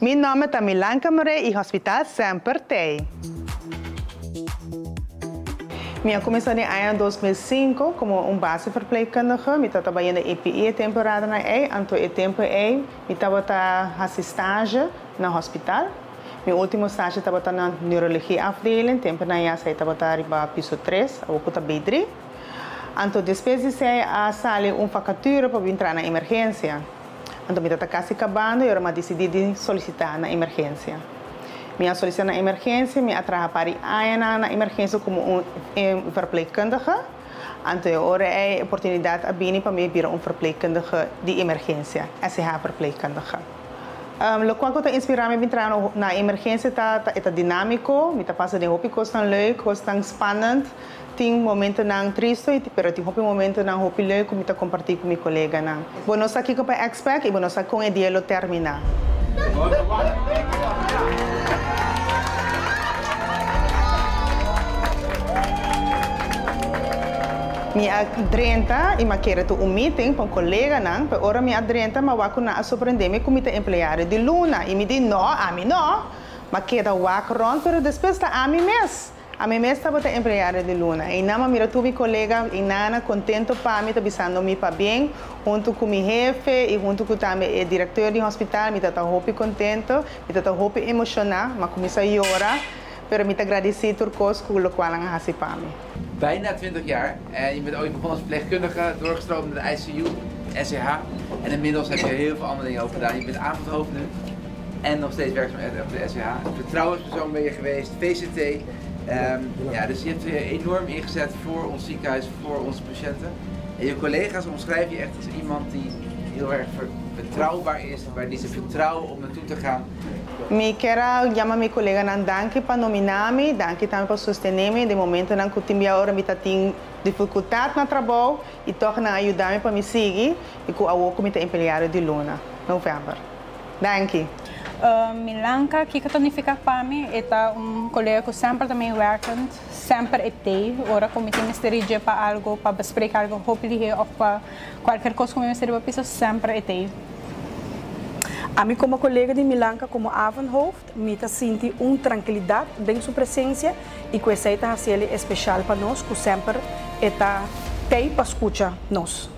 Mi nome é Milanka Moreira e Hospital Sempre Tem. Eu comecei no ano 2005 como base verpleegkundige. Eu estava trabalhando na EPI temporada na anto e tempo eu estava fazendo estágio no hospital. Meu último estágio estava na neurologia afdeling, tempo na eu estava na piso 3, eu estava B3. Anto depois de sair vacatura para entrar na emergência. Então, eu estava quase acabando e eu decidi solicitar na emergência. Eu solicitei na emergência, eu trabalhei na emergência como verpleegkundige. Então, agora é a oportunidade para mim vir verpleegkundige de emergência, SH verpleegkundige. O que eu inspirado me entrar na emergência é dinâmico, me passa de hopi coisa leuk, coisa spannend. Tem momentos não tristes, mas tem momentos não hopi leuk, como eu compartilho com meu colega. Bom, nós aqui com o expert e nós com o diálogo terminar. Minha adrenta e quero meeting com colega não, para ora minha adrenta mas vai na surpreender como empregado de Luna e me diz não, a mim não, mas quero walk rond, pero depois está a mim mesmo. A mim mesmo estava empregado de Luna e não mira tu meu colega e nana contento para mim, avisando me para bem, junto com meu jefe e junto com também o diretor do hospital, me tá muito contento, me tá muito emocionado, mas comecei a chorar, pero me agradeci por coisas que o qual ela fez para mim. Bijna 20 jaar en je bent ooit begonnen als verpleegkundige, doorgestroomd naar de ICU, SCH en inmiddels heb je heel veel andere dingen over gedaan. Je bent avondhoofd nu en nog steeds werkzaam op de SCH. Vertrouwenspersoon ben je geweest, VCT. Ja, dus je hebt je enorm ingezet voor ons ziekenhuis, voor onze patiënten. En je collega's omschrijven je echt als iemand die heel erg betrouwbaar is, waar die ze vertrouwen om naartoe te gaan. Me quero chamar meu colega não danke para nominar-me, danke também para sostener-me de momento não que eu tinha hora me tem dificuldade no trabalho e torna ajudar-me para me seguir e que eu como empregado de Luna, novembro. Danke. Milanka, que significa para mim é colega que sempre também werkend, sempre é ora como tem mistério para algo, para bespreker algo, hopelijk ou para qualquer coisa como mistério para pessoa sempre é A mim, como colega de Milanka, como avondhoofd, me sinto tranquilidade em sua presença e que essa é especial para nós, que sempre está para escutar nós.